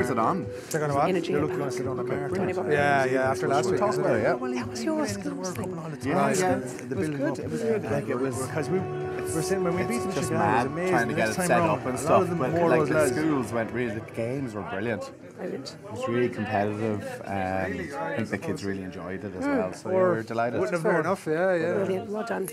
Is it on? They're going to what? Energy. You're looking to sit on the mark. Yeah, After last week. Talk about it, yeah. That was your skills thing. Yeah, the building up. It was good. Like it was Because we're saying when we beat them in just Chicago, mad it was amazing. trying to get it set up and stuff. But like the schools went really, the games were brilliant. Brilliant. It was really competitive. I think the kids really enjoyed it as well. So yeah, we're delighted. Wouldn't have known enough, yeah. Brilliant. Well done.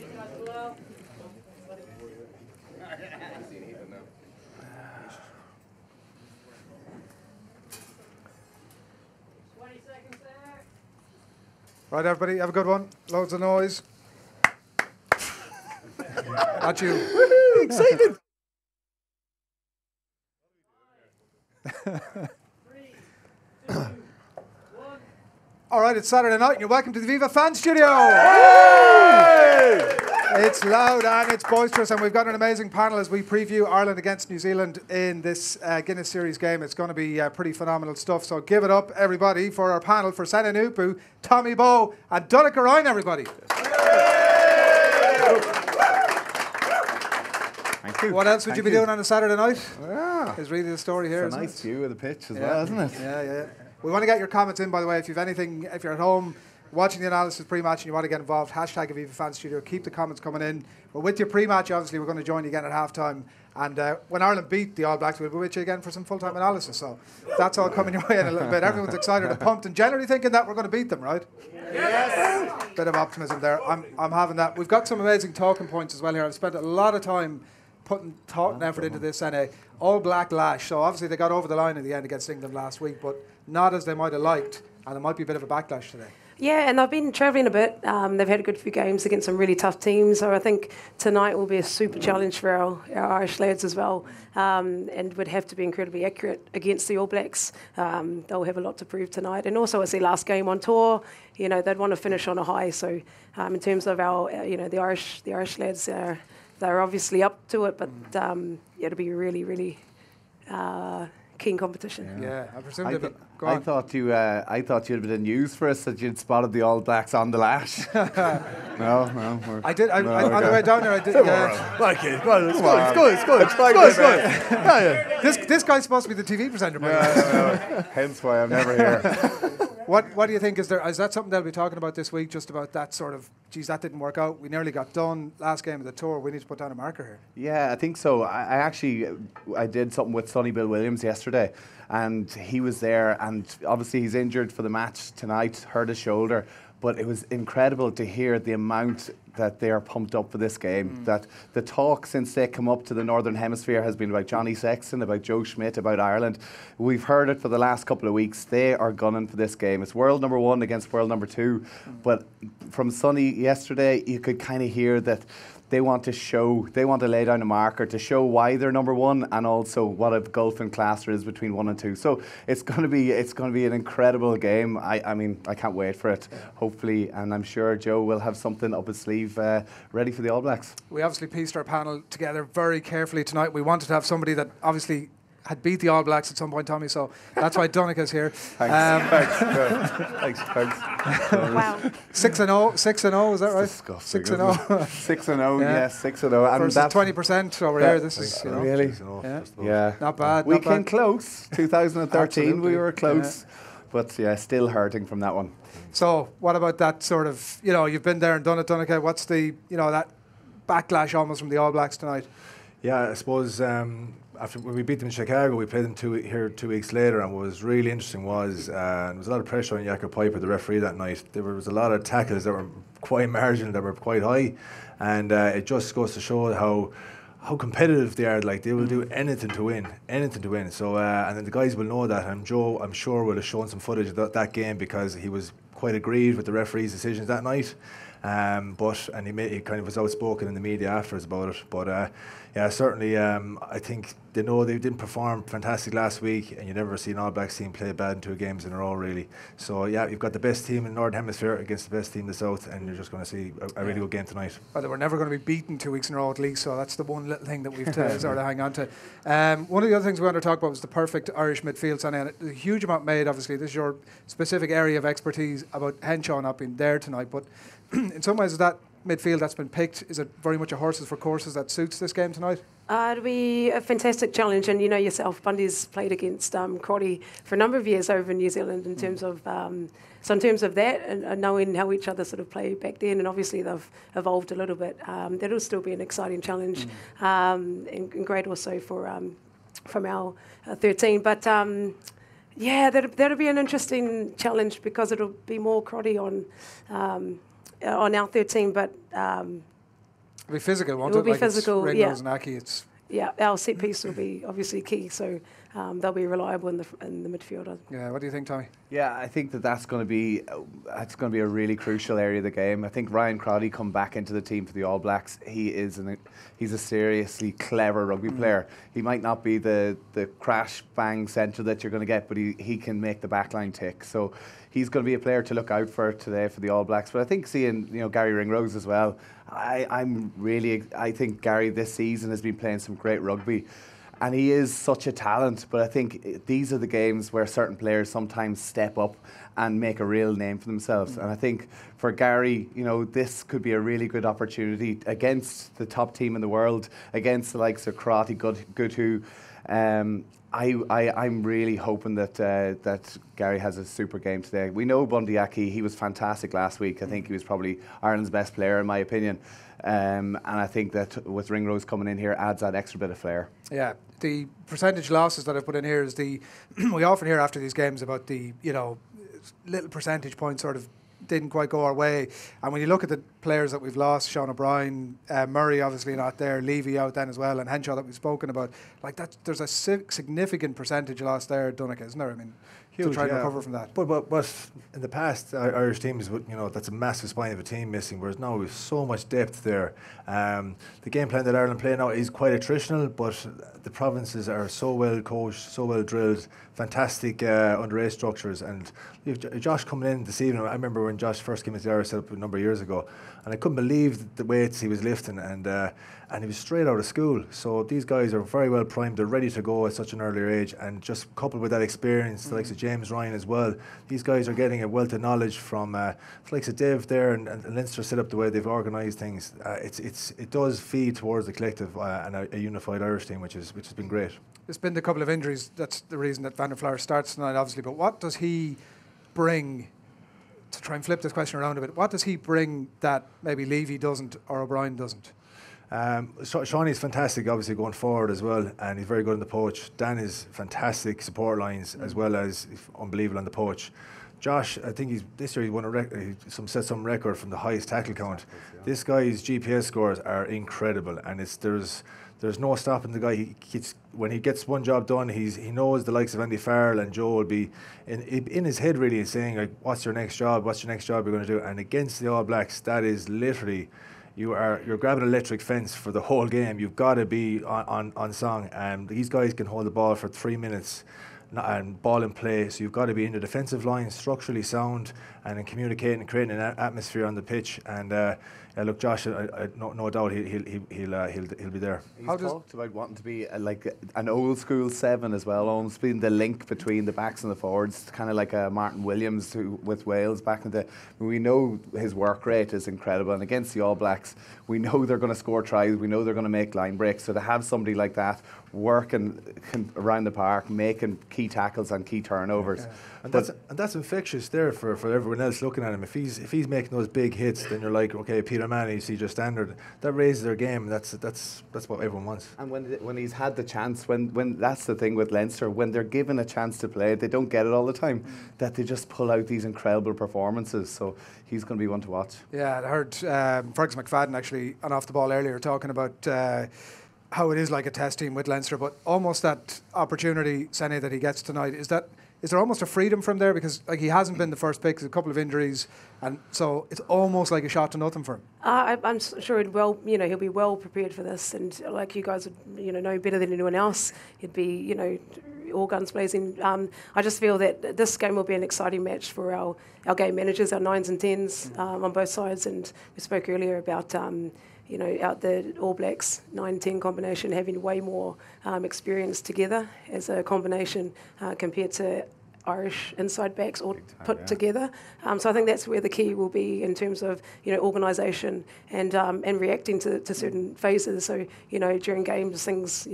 Right, everybody, have a good one. Loads of noise. Not you. Woohoo, excited. All right, it's Saturday night and you're welcome to the Aviva Fan Studio. It's loud and it's boisterous, and we've got an amazing panel as we preview Ireland against New Zealand in this Guinness Series game. It's going to be pretty phenomenal stuff, so give it up, everybody, for our panel for Sene, Naoupu, Tommy Bowe and Donnacha, everybody. Thank you. What else would you be doing on a Saturday night? Yeah. Is really the story here, It's a isn't nice it? view of the pitch as well, isn't it? Yeah. We want to get your comments in, by the way. If you've anything, if you're at home watching the analysis pre-match and you want to get involved, hashtag Aviva Fan Studio. Keep the comments coming in. We're with you pre-match, obviously. We're going to join you again at half-time. And when Ireland beat the All Blacks, we'll be with you again for some full-time analysis. So that's all coming your way in a little bit. Everyone's excited and pumped and generally thinking that we're going to beat them, right? Yes! Bit of optimism there. I'm having that. We've got some amazing talking points as well here. I've spent a lot of time putting thought and effort into this, Sene. All Black lash. So obviously they got over the line in the end against England last week, but not as they might have liked. And there might be a bit of a backlash today. Yeah, and they've been travelling a bit. They've had a good few games against some really tough teams. So I think tonight will be a super challenge for our Irish lads as well, and would have to be incredibly accurate against the All Blacks. They'll have a lot to prove tonight. And also it's their last game on tour. You know, they'd want to finish on a high. So in terms of our, the Irish lads, they're obviously up to it, but it'll be really, really keen competition. Yeah, I presume I thought you had a bit of news for us that you'd spotted the All Blacks on the lash. No. I did. On the way down there, I did. Like it. It's good. This guy's supposed to be the TV presenter. Hence why I'm never here. What do you think? Is that something they'll be talking about this week? Just about that sort of, geez, that didn't work out. We nearly got done last game of the tour. We need to put down a marker here. Yeah, I think so. I did something with Sonny Bill Williams yesterday, and he was there, and obviously he's injured for the match tonight, hurt his shoulder, but it was incredible to hear the amount that they are pumped up for this game. That the talk since they come up to the Northern Hemisphere has been about Johnny Sexton, about Joe Schmidt, about Ireland. We've heard it for the last couple of weeks. They are gunning for this game. It's world number 1 against world number 2. But from Sonny yesterday, you could kind of hear that they want to lay down a marker to show why they're number 1 and also what a gulf in class there is between 1 and 2. So it's going to be an incredible game. I mean, I can't wait for it. Hopefully, and I'm sure Joe will have something up his sleeve ready for the All Blacks. We obviously pieced our panel together very carefully tonight. We wanted to have somebody that obviously had beat the All Blacks at some point, Tommy, so that's why Donnacha's here. Thanks. Wow. 6-0, is that right? Disgusting. 6-0. 6-0, yes, 6-0. Versus 20% over here. This is, really? Yeah. Not bad. We came close. 2013, we were close. But yeah, still hurting from that one. So what about that sort of, you've been there and done it, Donnacha. What's the, that backlash almost from the All Blacks tonight? Yeah, I suppose after when we beat them in Chicago, we played them 2 weeks later, and what was really interesting was there was a lot of pressure on Jakob Piper, the referee, that night. There was a lot of tackles that were quite marginal, that were quite high, and it just goes to show how competitive they are. Like, they will do anything to win. So and then the guys will know that, and Joe, I'm sure, will have shown some footage of that game because he was quite aggrieved with the referee's decisions that night. And he kind of was outspoken in the media afterwards about it. But yeah, certainly I think they know they didn't perform fantastic last week, and you never see an All Blacks team play bad in 2 games in a row, really. So yeah, you've got the best team in the Northern Hemisphere against the best team in the South, and you're just going to see a really good game tonight. Well, they were never going to be beaten 2 weeks in a row at least, so that's the one little thing that we've to sort of hang on to. One of the other things we want to talk about was the perfect Irish midfield, Sene, and a huge amount made, obviously. This is your specific area of expertise about Henshaw not being there tonight, but in some ways, is that midfield that's been picked, is it very much a horses for courses that suits this game tonight? It'll be a fantastic challenge, and you know yourself, Bundy's played against Crotty for a number of years over in New Zealand in terms of so in terms of that and knowing how each other sort of played back then, and obviously they've evolved a little bit. That'll still be an exciting challenge, and great also for from our 13. But yeah, that'll be an interesting challenge because it'll be more Crotty on our 13, but. It'll be physical, won't it? It will be physical, it's Ringrose and Aki. Yeah, our set piece will be obviously key, so they'll be reliable in the midfield. Yeah, what do you think, Tommy? Yeah, I think that's going to be a really crucial area of the game. I think Ryan Crotty come back into the team for the All Blacks. He's a seriously clever rugby player. He might not be the crash bang centre that you're going to get, but he can make the backline tick. So he's going to be a player to look out for today for the All Blacks. But I think seeing Gary Ringrose as well, I think Gary this season has been playing some great rugby. And he is such a talent, but I think these are the games where certain players sometimes step up and make a real name for themselves. And I think for Gary, this could be a really good opportunity against the top team in the world, against the likes of Crotty, Gutu. I'm really hoping that Gary has a super game today. We know Bundy Aki, he was fantastic last week. I think he was probably Ireland's best player in my opinion. And I think that with Ringrose coming in here adds that extra bit of flair. Yeah, the percentage losses that I've put in here is we often hear after these games about the little percentage points sort of didn't quite go our way. And when you look at the players that we've lost, Sean O'Brien, Murray obviously not there, Levy out then as well, and Henshaw that we've spoken about, like that, there's a significant percentage loss there, Donnacha, isn't there? I mean, huge, to try and recover from that. But in the past, Irish teams, that's a massive spine of a team missing, whereas now we've so much depth there. The game plan that Ireland play now is quite attritional, but the provinces are so well coached, so well drilled, fantastic under-age structures. And Josh coming in this evening, I remember when Josh first came into the Irish setup a number of years ago, and I couldn't believe the weights he was lifting, and he was straight out of school. So these guys are very well primed, they're ready to go at such an earlier age, and just coupled with that experience, the likes of James Ryan as well, these guys are getting a wealth of knowledge from the likes of Dev there and Leinster set up the way they've organised things. It does feed towards the collective and a unified Irish team, which has been great. There's been a couple of injuries, that's the reason that Van der Floer starts tonight obviously, but what does he bring, to try and flip this question around a bit, what does he bring that maybe Levy doesn't or O'Brien doesn't? Shawnee's fantastic obviously going forward as well, and he's very good on the poach. Dan is fantastic support lines as well as unbelievable on the poach. Josh, I think this year he won set some record from the highest tackle count. This guy's GPS scores are incredible, and there's no stopping the guy. When he gets one job done, he knows the likes of Andy Farrell and Joe will be in his head really saying like, what's your next job? What's your next job you're going to do? And against the All Blacks, that is literally you're grabbing an electric fence for the whole game. You've got to be on song, and these guys can hold the ball for 3 minutes and ball in play. So you've got to be in the defensive line, structurally sound, and in communicating and creating an atmosphere on the pitch. And look, Josh, no doubt he'll be there. He's talked about wanting to be like an old school 7 as well, almost being the link between the backs and the forwards, kind of like a Martin Williams with Wales back in the day. We know his work rate is incredible, and against the All Blacks, we know they're going to score tries, we know they're going to make line breaks. So to have somebody like that working around the park, making key tackles and key turnovers. Yeah. And that's infectious there for everyone else looking at him. If he's making those big hits, then you're like, okay, Peter Manny, CJ Standard, that raises their game. That's what everyone wants. And when he's had the chance, when that's the thing with Leinster, when they're given a chance to play, they don't get it all the time. That they just pull out these incredible performances. So he's going to be one to watch. Yeah, I heard Fergus McFadden actually on Off the Ball earlier talking about how it is like a test team with Leinster, but almost that opportunity, Sene, that he gets tonight, is there almost a freedom from there, because like he hasn't been the first pick, there's a couple of injuries, and so it's almost like a shot to nothing for him. I'm sure he'll be well prepared for this, and like you guys would know better than anyone else, he'd be all guns blazing. I just feel that this game will be an exciting match for our game managers, our 9s and 10s on both sides, and we spoke earlier about out the All Blacks 9-10 combination having way more experience together as a combination compared to Irish inside backs all put together. So I think that's where the key will be in terms of organisation and reacting to certain phases. So during games things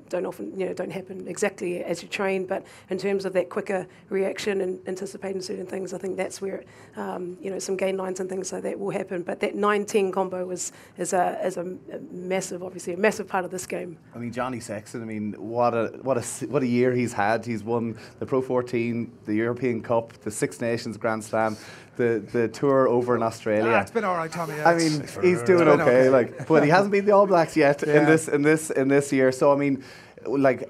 don't often don't happen exactly as you train, but in terms of that quicker reaction and anticipating certain things, I think that's where some gain lines and things like that will happen. But that 9-10 combo is a massive, obviously a massive part of this game. I mean, Johnny Sexton, I mean, what a year he's had. He's won the Pro 14, the European Cup, the Six Nations Grand Slam, the tour over in Australia. It's been all right, Tommy. I mean, he's doing okay, but he hasn't beat the All Blacks yet in this year. So I mean,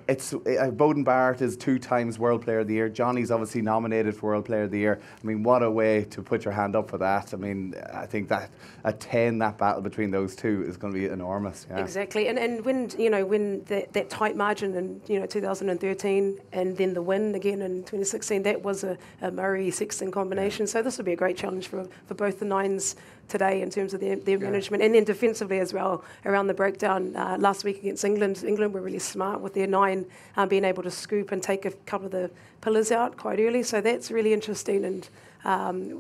it's Bowden Barrett is 2 times World Player of the Year. Johnny's obviously nominated for World Player of the Year. I mean, what a way to put your hand up for that. I mean, I think that at 10, that battle between those two is going to be enormous. Yeah. Exactly, and when that tight margin in 2013, and then the win again in 2016, that was a Murray Sexton combination. So this will be a great challenge for both the Nines today in terms of their management, and then defensively as well around the breakdown. Last week against England were really smart with their 9 being able to scoop and take a couple of the pillars out quite early. So that's really interesting, and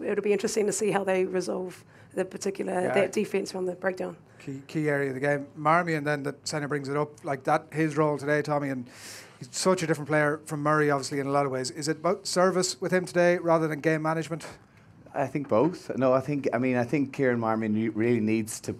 it'll be interesting to see how they resolve the particular that defence on the breakdown. Key area of the game. Marmion then, that Sene brings it up, like that, his role today, Tommy, and he's such a different player from Murray, obviously, in a lot of ways. Is it about service with him today rather than game management? I think both. No, I think Kieran Marmion really needs to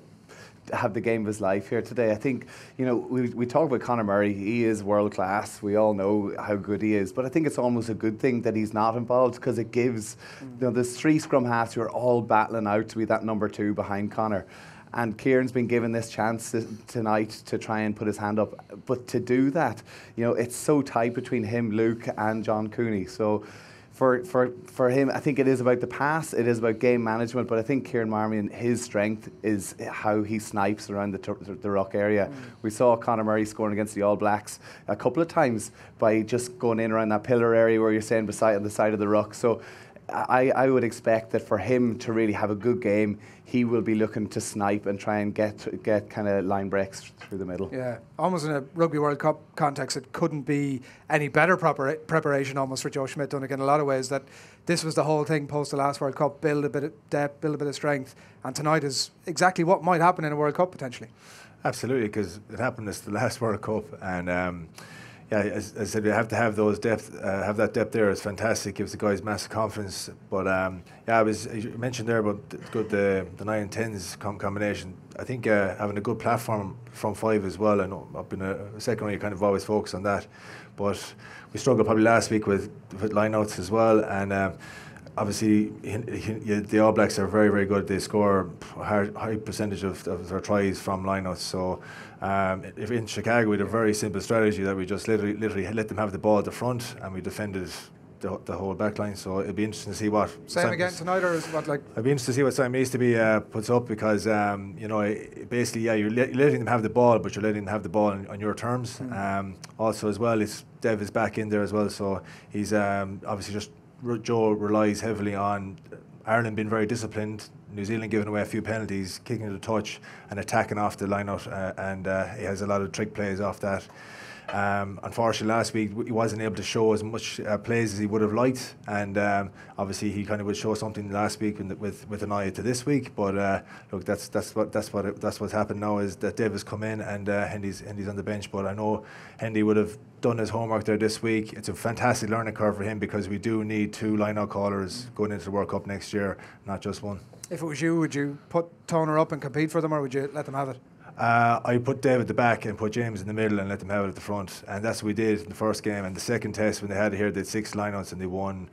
have the game of his life here today. I think, we talk about Conor Murray. He is world class. We all know how good he is. But I think it's almost a good thing that he's not involved, because it gives, there's 3 scrum halves who are all battling out to be that number 2 behind Conor. And Kieran's been given this chance tonight to try and put his hand up. But to do that, it's so tight between him, Luke, and John Cooney. So for him, I think it is about the pass, it is about game management, but I think Kieran Marmion, his strength is how he snipes around the ruck area. We saw Conor Murray scoring against the All Blacks a couple of times by just going in around that pillar area where you're saying on the side of the ruck. So I would expect that for him to really have a good game, he will be looking to snipe and try and get kind of line breaks through the middle. Yeah, almost in a Rugby World Cup context, it couldn't be any better preparation almost for Joe Schmidt, Donnacha, in a lot of ways, that this was the whole thing post the last World Cup, build a bit of depth, build a bit of strength, and tonight is exactly what might happen in a World Cup potentially. Absolutely, because it happened as the last World Cup, and as I said, we have to have those depth, have that depth there. It's fantastic, gives the guys massive confidence. But you mentioned there about the 9-10s combination. I think having a good platform from 5 as well. I know up in a second row you kind of always focus on that, but we struggled probably last week with lineouts as well. And obviously, the All Blacks are very, very good. They score a high percentage of their tries from lineouts. So if in Chicago, we had a very simple strategy that we just literally let them have the ball at the front, and we defended the whole back line. So it'll be interesting to see what... Same again tonight, or is what like... It'll be interesting to see what Simon Easterby puts up, because, basically, you're letting them have the ball, but you're letting them have the ball on your terms. Also, as well, Dev is back in there as well. So he's obviously just... Joe relies heavily on Ireland being very disciplined, New Zealand giving away a few penalties, kicking the touch and attacking off the line-out, and he has a lot of trick plays off that. Unfortunately, last week he wasn't able to show as much plays as he would have liked, and obviously he kind of would show something last week with an eye to this week. But look, that's what's happened now, is that Dev has come in and Hendy's on the bench. But I know Hendy would have done his homework there this week. It's a fantastic learning curve for him, because we do need 2 line-out callers going into the World Cup next year, not just 1. If it was you, would you put Toner up and compete for them, or would you let them have it? I put Dave at the back and put James in the middle and let them have it at the front, and that's what we did in the first game. And the second test, when they had it here, they had 6 lineouts and they won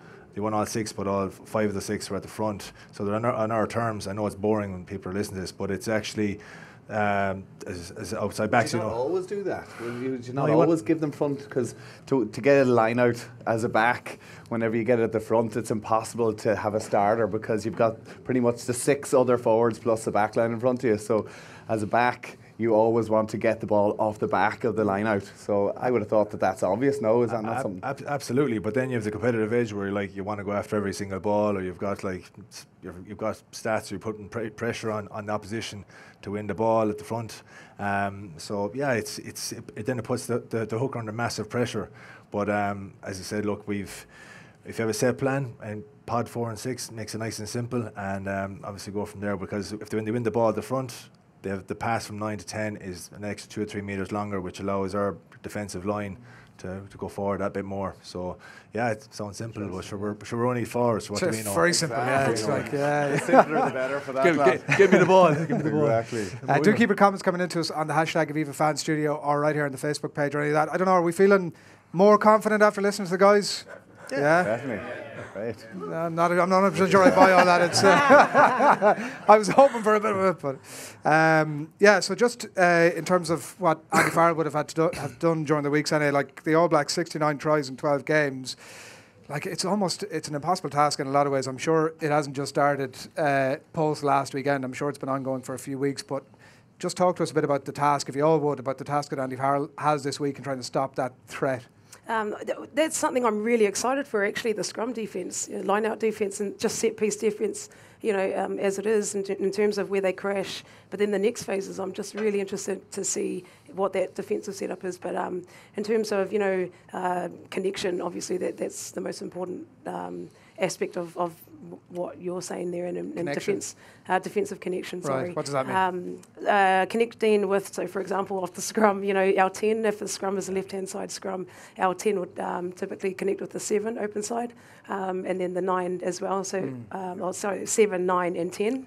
all 6, but all 5 of the 6 were at the front. So they're on our terms. I know it's boring when people are listening to this, but it's actually as outside backs. You not always do that. You not always give them front, because to get a line out as a back, whenever you get it at the front, it's impossible to have a starter, because you've got pretty much the 6 other forwards plus the back line in front of you. So as a back, you always want to get the ball off the back of the line out. So I would have thought that that's obvious. No, is that not something? Absolutely, but then you have the competitive edge where you want to go after every single ball, or you've got stats, you're putting pressure on the opposition to win the ball at the front. So yeah, it then it puts the hooker under massive pressure. But as I said, look, if you have a set plan, and pod 4 and 6 makes it nice and simple, and obviously go from there, because if they win the ball at the front, the pass from 9 to 10 is an extra 2 or 3 metres longer, which allows our defensive line to go forward that bit more. So yeah, it sounds simple, but we're only forwards. So what do we know? Very simple. Yeah, it's like the simpler the better for that. Give me the ball. Give me the ball. Exactly. do keep your comments coming into us on the hashtag Aviva Fan Studio or right here on the Facebook page or any of that. I don't know, are we feeling more confident after listening to the guys? Yeah. Definitely. Right. I'm not 100% sure I buy all that. It's I was hoping for a bit of it, but so just in terms of what Andy Farrell would have had to have done during the week, Sene, like the All Blacks 69 tries in 12 games, like it's an impossible task in a lot of ways. I'm sure it hasn't just started post last weekend. I'm sure it's been ongoing for a few weeks, but just talk to us a bit about the task, if you all would, about the task that Andy Farrell has this week in trying to stop that threat. That's something I'm really excited for, actually, the scrum defence, line-out defence and just set-piece defence, as it is in terms of where they crash. But then the next phases, I'm just really interested to see what that defensive setup is. But in terms of, connection, obviously that's the most important aspect of what you're saying there in defensive connection. Sorry. Right. What does that mean? Connecting with, so for example, off the scrum, our 10, if the scrum is a left-hand side scrum, our 10 would typically connect with the 7 open side, and then the 9 as well. So, 7, 9, and 10.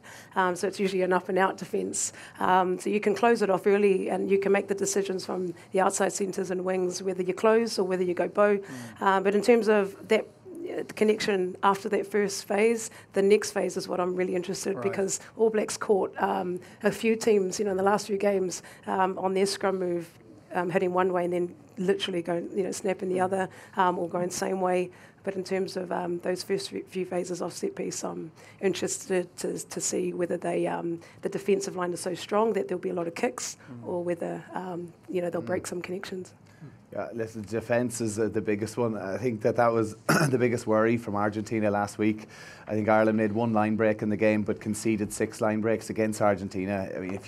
So it's usually an up and out defence. So you can close it off early, and you can make the decisions from the outside centres and wings whether you close or whether you go bow. But in terms of that connection after that first phase, the next phase is what I'm really interested, because All Blacks caught a few teams, in the last few games on their scrum move, heading one way and then literally going, snapping the other, or going the same way. But in terms of those first few phases of set piece, I'm interested to see whether the defensive line is so strong that there'll be a lot of kicks, or whether they'll break some connections. Yeah, listen, defence is the biggest one. I think that was the biggest worry from Argentina last week. I think Ireland made 1 line break in the game, but conceded 6 line breaks against Argentina. I mean,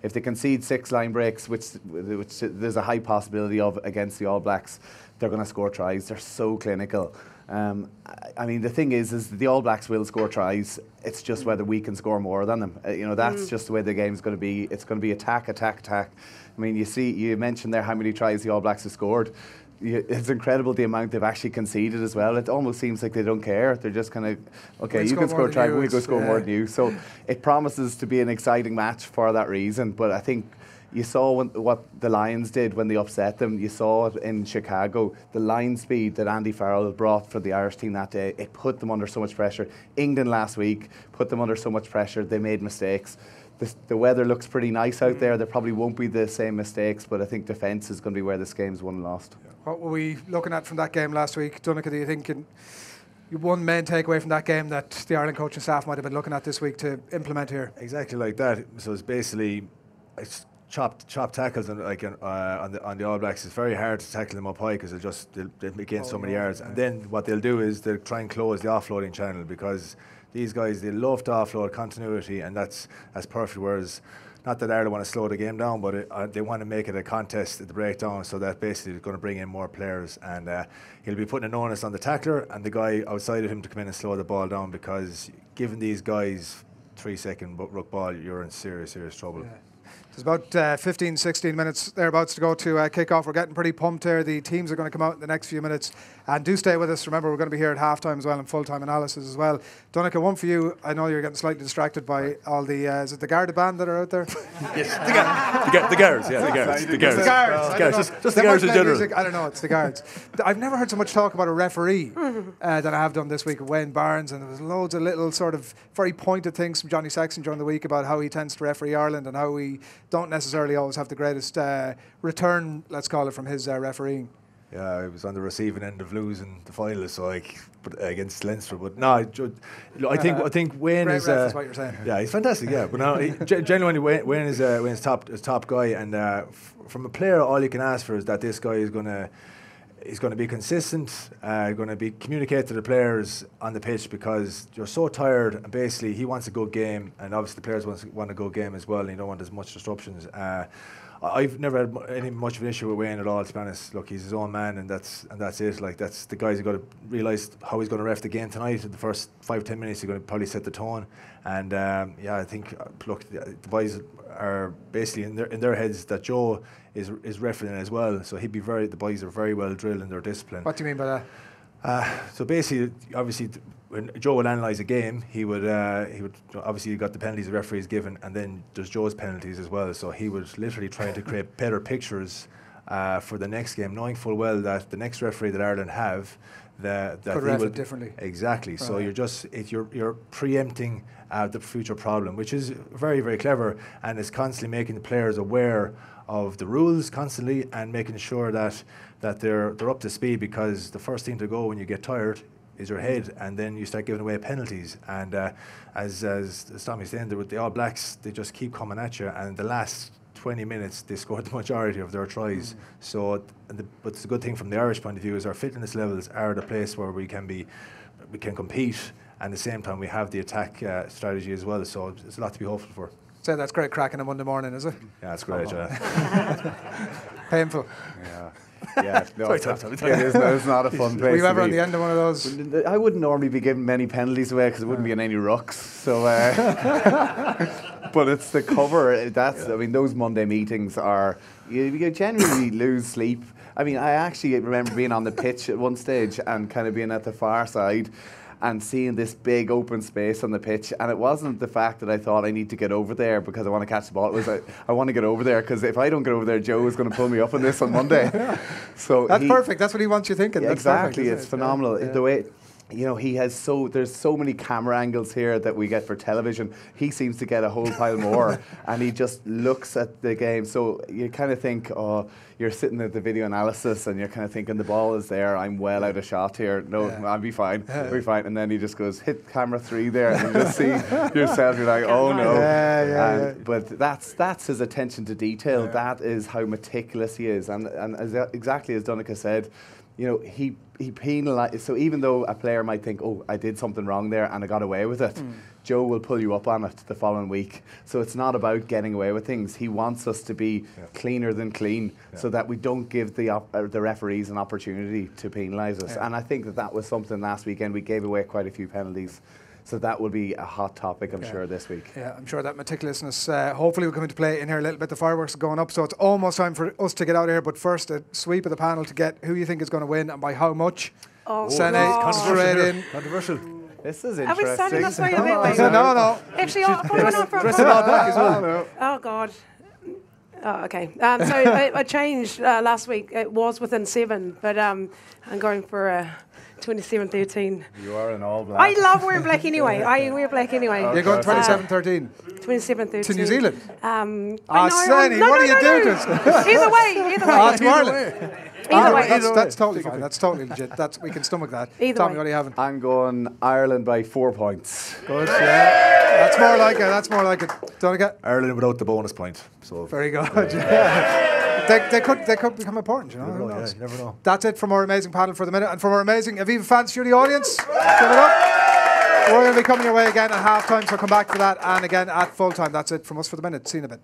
if they concede 6 line breaks, which there's a high possibility of against the All Blacks, they're going to score tries. They're so clinical. I mean, the thing is the All Blacks will score tries. It's just whether we can score more than them. That's just the way the game's going to be. It's going to be attack, attack, attack. I mean, you mentioned there how many tries the All Blacks have scored. It's incredible the amount they've actually conceded as well. It almost seems like they don't care. They're just kind of, okay, you can score a try, we'll go score more than you. So it promises to be an exciting match for that reason. But I think you saw what the Lions did when they upset them. You saw it in Chicago. The line speed that Andy Farrell brought for the Irish team that day, it put them under so much pressure. England last week put them under so much pressure. They made mistakes. The weather looks pretty nice out there. There probably won't be the same mistakes, but I think defence is going to be where this game's won and lost. What were we looking at from that game last week? Donnacha, do you think one main takeaway from that game that the Ireland coaching staff might have been looking at this week to implement here? Exactly like that. So it's basically chopped tackles on the All Blacks. It's very hard to tackle them up high because they'll gain so many yards. And then what they'll do is they'll try and close the offloading channel, because these guys, they love to offload continuity, and that's perfect. Whereas, not that Ireland want to slow the game down, but they want to make it a contest at the breakdown, so that basically is going to bring in more players. And he'll be putting an onus on the tackler and the guy outside of him to come in and slow the ball down, because giving these guys 3-second ruck ball, you're in serious trouble. Yeah. There's about 15, 16 minutes thereabouts to go to kick-off. We're getting pretty pumped here. The teams are going to come out in the next few minutes. And do stay with us. Remember, we're going to be here at half-time as well and full-time analysis as well. Donnacha, one for you. I know you're getting slightly distracted by all the... is it the Garda band that are out there? Yes, the guards. Yeah, the guards. The guards. Just the guards in general. Music. I don't know, it's the guards. I've never heard so much talk about a referee than I have done this week with Wayne Barnes. And there was loads of little sort of very pointed things from Johnny Sexton during the week about how he tends to referee Ireland and how we don't necessarily always have the greatest return, let's call it, from his refereeing. Yeah, I was on the receiving end of losing the final, so against Leinster. But no, I think Wayne is. That's what you're saying. Yeah, he's fantastic. Yeah, but no, genuinely Wayne is top guy, and from a player, all you can ask for is that this guy is going to be consistent, going to be communicate to the players on the pitch, because you're so tired, and basically he wants a good game, and obviously the players want a good game as well, and you don't want as much disruptions. I've never had any much of an issue with Wayne at all, to be honest. Look, he's his own man, and that's it. Like, that's the guys who got to realise how he's going to ref the game tonight. In the first 5-10 minutes, he's going to probably set the tone. And I think look, the boys are basically in their heads that Joe is refereeing as well. So the boys are very well drilled in their discipline. What do you mean by that? So basically, obviously, when Joe would analyse a game, he would obviously, you got the penalties the referees given, and then there's Joe's penalties as well. So he was literally trying to create better pictures for the next game, knowing full well that the next referee that Ireland have, that could ref it differently. Exactly. Right. So you're preempting the future problem, which is very, very clever, and is constantly making the players aware of the rules constantly, and making sure that they're up to speed, because the first thing to go when you get tired is your head, and then you start giving away penalties. And as Tommy's saying, with the All Blacks, they just keep coming at you, and the last 20 minutes they scored the majority of their tries. So but the good thing from the Irish point of view is our fitness levels are the place where we can compete, and at the same time we have the attack strategy as well. So there's a lot to be hopeful for. So that's great cracking on Monday morning, is it? Yeah, that's great. Painful. Yeah, no, it's not a fun place. Were you ever on the end of one of those? I wouldn't normally be giving many penalties away because it wouldn't be in any rucks. So, but it's the cover. I mean, those Monday meetings are you genuinely lose sleep. I mean, I actually remember being on the pitch at one stage and kind of being at the far side and seeing this big open space on the pitch, and it wasn't the fact that I thought I need to get over there because I want to catch the ball. It was I want to get over there because if I don't get over there, Joe is going to pull me up on this on Monday. So that's perfect. That's what he wants you thinking. Yeah, that's exactly. Perfect, it's phenomenal. Yeah. The way, he has there's so many camera angles here that we get for television. He seems to get a whole pile more, and he just looks at the game. So you kind of think, oh, you're sitting at the video analysis and you're kind of thinking the ball is there, I'm well out of shot here. No, I'll be fine. I'll be fine. And then he just goes, hit camera 3 there, and you just see yourself, you're like, oh no. But that's his attention to detail. Yeah. That is how meticulous he is. And exactly as Donnacha said, he penalises. So even though a player might think, oh, I did something wrong there and I got away with it, Joe will pull you up on it the following week. So it's not about getting away with things. He wants us to be cleaner than clean, so that we don't give the referees an opportunity to penalise us. And I think that was something last weekend. We gave away quite a few penalties. So that will be a hot topic, I'm sure, this week. Yeah, I'm sure that meticulousness hopefully will come into play in here a little bit. The fireworks are going up, so it's almost time for us to get out of here. But first, a sweep of the panel to get who you think is going to win and by how much. Sene, straight in. Controversial. This is interesting. Are we starting this way a bit later? No. Actually, I'll put one on for a Dress it all back as well. Oh, God. Oh, okay. So I changed last week. It was within 7, but I'm going for 27-13. You are an all black. I love wearing black anyway. I wear black anyway. You're going 27-13. 27-13. To New Zealand? Sene, what are you doing to us? Either way. To Ireland. Either way. That's totally fine. That's totally legit. We can stomach that. Tommy, what are you having? I'm going Ireland by 4 points. Good, yeah. That's more like it. Donnacha? Ireland without the bonus point. So very good. They could become important, you never know. You never know. That's it from our amazing panel for the minute, and from our amazing Aviva Fan Studio audience. Give it up. We're going to be coming your way again at half time, so come back for that, and again at full time. That's it from us for the minute. See you in a bit.